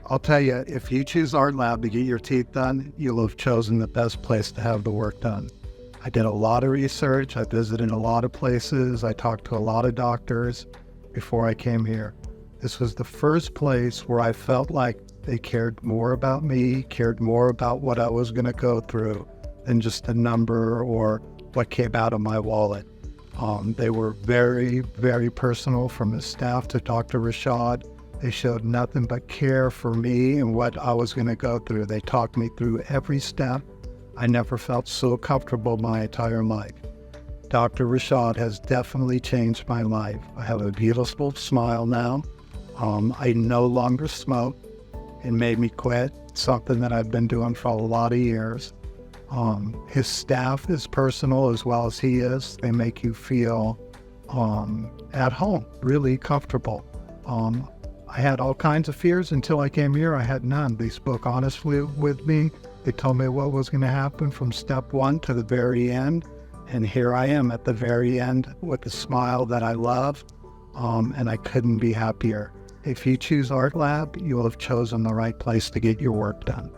I'll tell you, if you choose ArtLab to get your teeth done, you'll have chosen the best place to have the work done. I did a lot of research. I visited a lot of places. I talked to a lot of doctors before I came here. This was the first place where I felt like they cared more about me, cared more about what I was going to go through than just a number or what came out of my wallet. They were very, very personal, from the staff to Dr. Rashad. They showed nothing but care for me and what I was going to go through. They talked me through every step. I never felt so comfortable my entire life. Dr. Rashad has definitely changed my life. I have a beautiful smile now. I no longer smoke. It made me quit, something that I've been doing for a lot of years. His staff is personal as well as he is. They make you feel at home, really comfortable. I had all kinds of fears until I came here. I had none. They spoke honestly with me. They told me what was going to happen from step one to the very end. And here I am at the very end with a smile that I love. And I couldn't be happier. If you choose ArtLab, you will have chosen the right place to get your work done.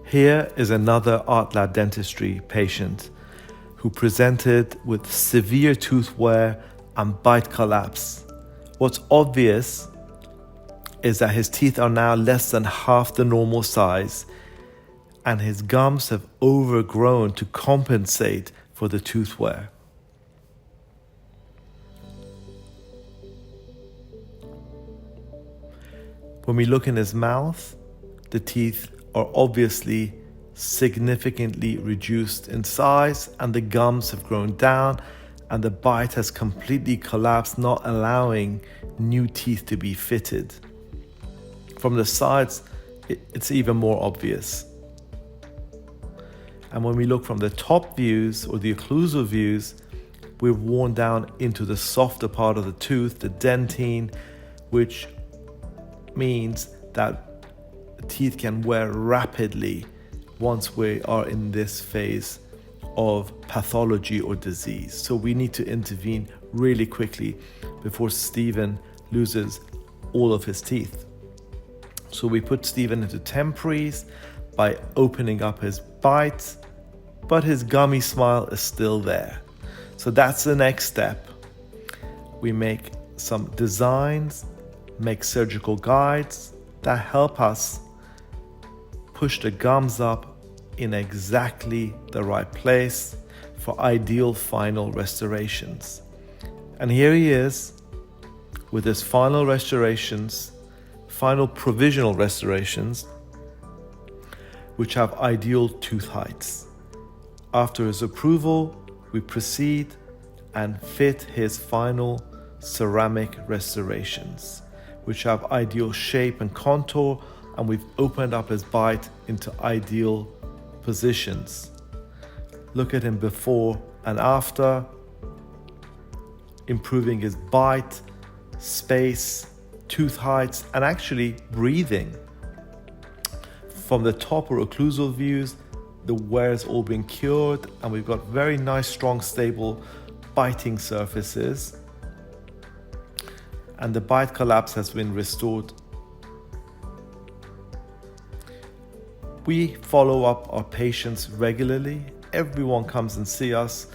Here is another ArtLab Dentistry patient who presented with severe tooth wear and bite collapse. What's obvious is that his teeth are now less than half the normal size, and his gums have overgrown to compensate for the tooth wear. When we look in his mouth, the teeth are obviously significantly reduced in size, and the gums have grown down, and the bite has completely collapsed, not allowing new teeth to be fitted. From the sides, it's even more obvious. And when we look from the top views or the occlusal views, we're worn down into the softer part of the tooth, the dentine, which means that teeth can wear rapidly once we are in this phase of pathology or disease. So we need to intervene really quickly before Stephen loses all of his teeth. So we put Stephen into temporaries by opening up his bite, but his gummy smile is still there. So that's the next step. We make some designs, make surgical guides that help us push the gums up in exactly the right place for ideal final restorations. And here he is with his final restorations, final provisional restorations, which have ideal tooth heights. After his approval, we proceed and fit his final ceramic restorations, which have ideal shape and contour, and we've opened up his bite into ideal positions. Look at him before and after, improving his bite, space, tooth heights, and actually breathing. From the top or occlusal views, the wear has all been cured, and we've got very nice, strong, stable biting surfaces, and the bite collapse has been restored. We follow up our patients regularly. Everyone comes and see us,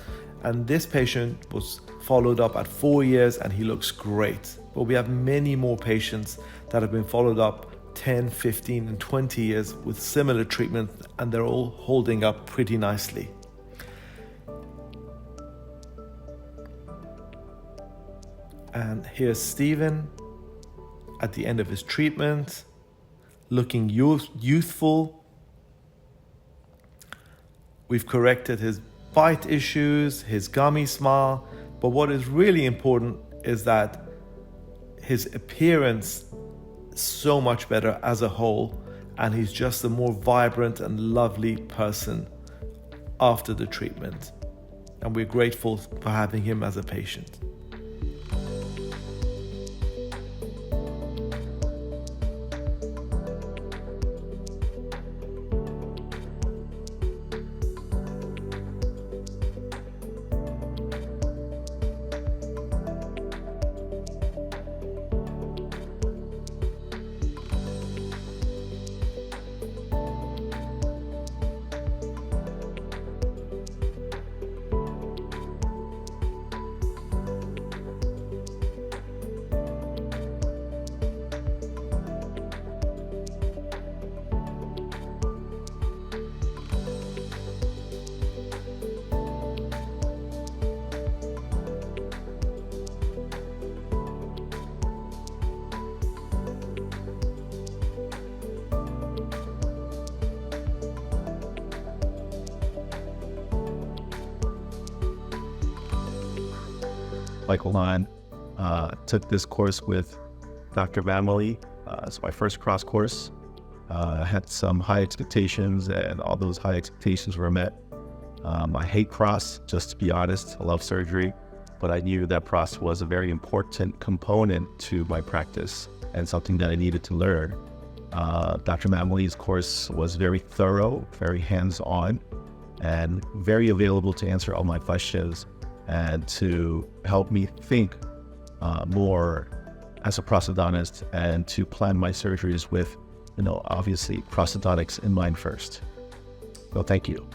and this patient was followed up at 4 years and he looks great. But we have many more patients that have been followed up 10, 15, and 20 years with similar treatment, and they're all holding up pretty nicely. And here's Stephen at the end of his treatment, looking youthful. We've corrected his bite issues, his gummy smile, but what is really important is that his appearance is so much better as a whole, and he's just a more vibrant and lovely person after the treatment. And we're grateful for having him as a patient. Michael Lon. Took this course with Dr. Vamily. It's my first cross course. I had some high expectations, and all those high expectations were met. I hate cross, just to be honest. I love surgery, but I knew that cross was a very important component to my practice and something that I needed to learn. Dr. Vamily's course was very thorough, very hands-on, and very available to answer all my questions and to help me think more as a prosthodontist and to plan my surgeries with, obviously prosthodontics in mind first. So thank you.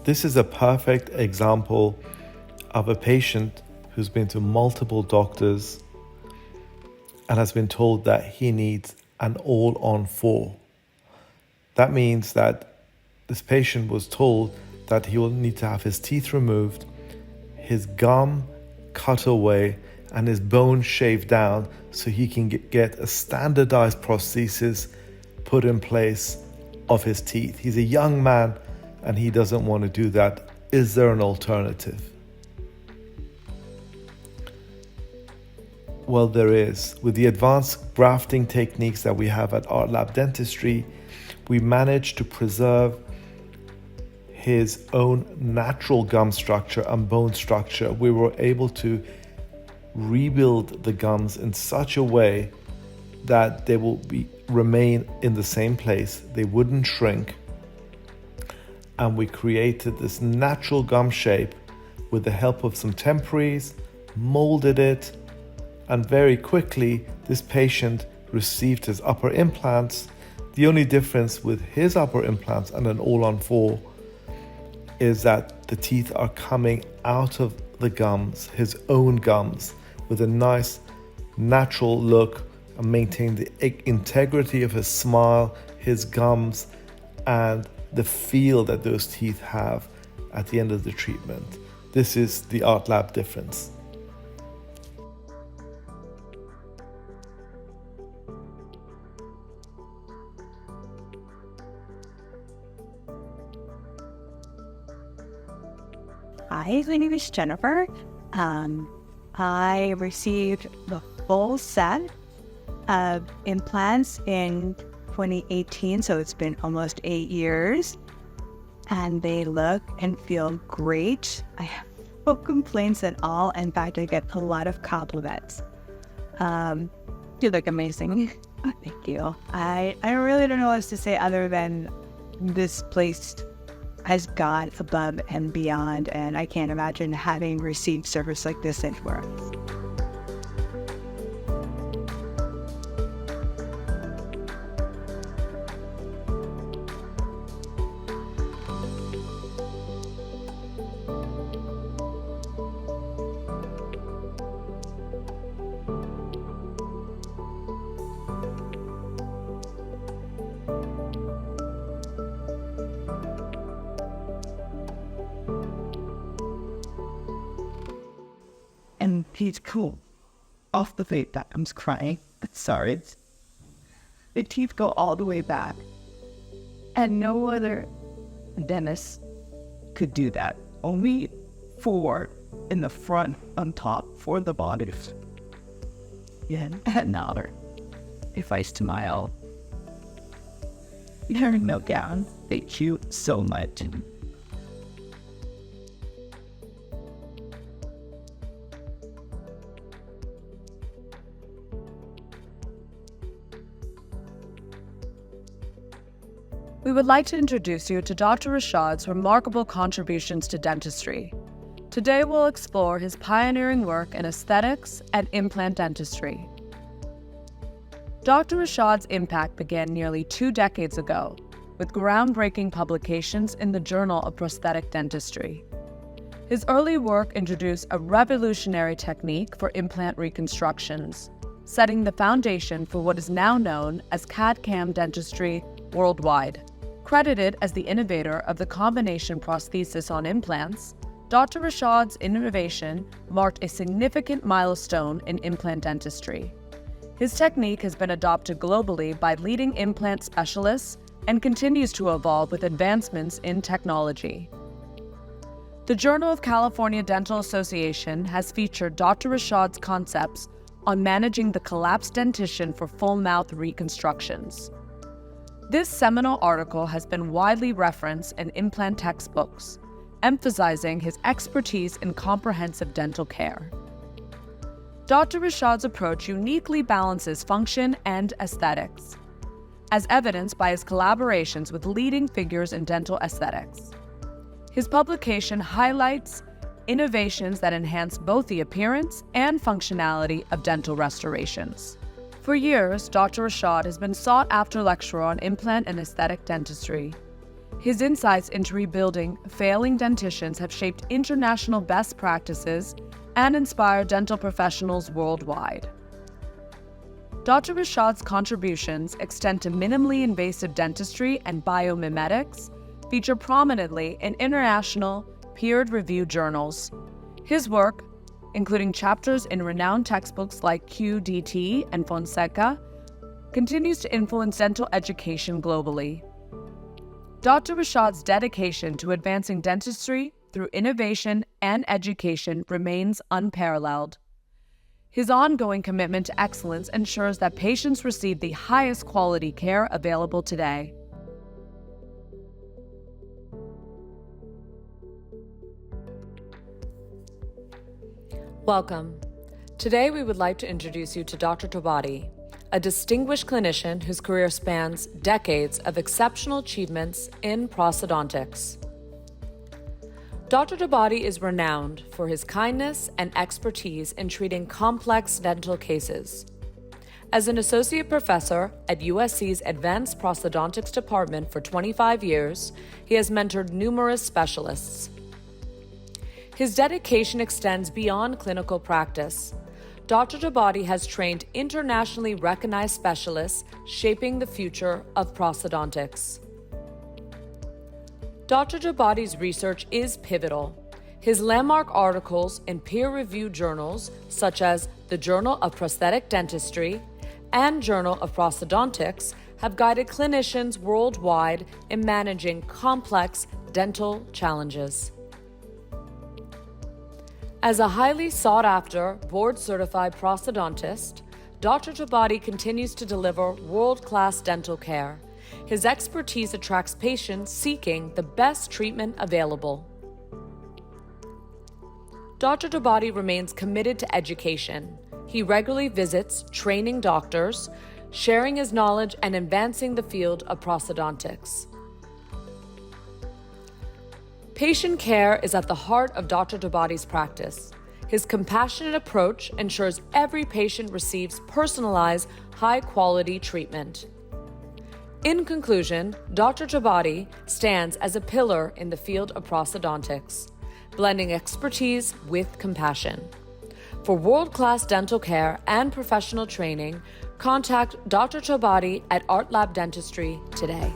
This is a perfect example of a patient who's been to multiple doctors and has been told that he needs an all-on-4. That means that this patient was told that he will need to have his teeth removed, his gum cut away, and his bone shaved down so he can get a standardized prosthesis put in place of his teeth. He's a young man and he doesn't want to do that. Is there an alternative? Well, there is. With the advanced grafting techniques that we have at ArtLab Dentistry, we managed to preserve his own natural gum structure and bone structure. We were able to rebuild the gums in such a way that they will remain in the same place. They wouldn't shrink. And we created this natural gum shape with the help of some temporaries, molded it, and very quickly this patient received his upper implants. The only difference with his upper implants and an all-on-4 is that the teeth are coming out of the gums, his own gums, with a nice natural look, and maintain the integrity of his smile, his gums, and the feel that those teeth have at the end of the treatment. This is the ArtLab difference. Hi, my name is Jennifer. I received the full set of implants in 2018, so it's been almost 8 years, and they look and feel great. I have no complaints at all. In fact, I get a lot of compliments. You look amazing. Oh, thank you. I really don't know what else to say other than this place has gone above and beyond, and I can't imagine having received service like this anywhere else. and he's cool. Off the face that I'm crying. Sorry. The teeth go all the way back. And no other dentist could do that. Only 4 in the front on top for the body. Yeah, and now if I smile, they're no down. Thank you so much. We would like to introduce you to Dr. Rashad's remarkable contributions to dentistry. Today we'll explore his pioneering work in aesthetics and implant dentistry. Dr. Rashad's impact began nearly 2 decades ago with groundbreaking publications in the Journal of Prosthetic Dentistry. His early work introduced a revolutionary technique for implant reconstructions, setting the foundation for what is now known as CAD/CAM dentistry worldwide. Credited as the innovator of the combination prosthesis on implants, Dr. Rashad's innovation marked a significant milestone in implant dentistry. His technique has been adopted globally by leading implant specialists and continues to evolve with advancements in technology. The Journal of California Dental Association has featured Dr. Rashad's concepts on managing the collapsed dentition for full mouth reconstructions. This seminal article has been widely referenced in implant textbooks, emphasizing his expertise in comprehensive dental care. Dr. Rashad's approach uniquely balances function and aesthetics, as evidenced by his collaborations with leading figures in dental aesthetics. His publication highlights innovations that enhance both the appearance and functionality of dental restorations. For years, Dr. Rashad has been sought-after lecturer on implant and aesthetic dentistry. His insights into rebuilding failing dentitions have shaped international best practices and inspired dental professionals worldwide. Dr. Rashad's contributions extend to minimally invasive dentistry and biomimetics, feature prominently in international peer-reviewed journals. His work, including chapters in renowned textbooks like QDT and Fonseca, continues to influence dental education globally. Dr. Rashad's dedication to advancing dentistry through innovation and education remains unparalleled. His ongoing commitment to excellence ensures that patients receive the highest quality care available today. Welcome. Today we would like to introduce you to Dr. Chadi, a distinguished clinician whose career spans decades of exceptional achievements in prosthodontics. Dr. Chadi is renowned for his kindness and expertise in treating complex dental cases. As an associate professor at USC's Advanced Prosthodontics Department for 25 years, he has mentored numerous specialists. His dedication extends beyond clinical practice. Dr. Chadi has trained internationally recognized specialists shaping the future of prosthodontics. Dr. Chadi's research is pivotal. His landmark articles in peer-reviewed journals such as the Journal of Prosthetic Dentistry and Journal of Prosthodontics have guided clinicians worldwide in managing complex dental challenges. As a highly sought-after, board-certified prosthodontist, Dr. Chadi continues to deliver world-class dental care. His expertise attracts patients seeking the best treatment available. Dr. Chadi remains committed to education. He regularly visits training doctors, sharing his knowledge and advancing the field of prosthodontics. Patient care is at the heart of Dr. Chadi's practice. His compassionate approach ensures every patient receives personalized, high-quality treatment. In conclusion, Dr. Chadi stands as a pillar in the field of prosthodontics, blending expertise with compassion. For world-class dental care and professional training, contact Dr. Chadi at ArtLab Dentistry today.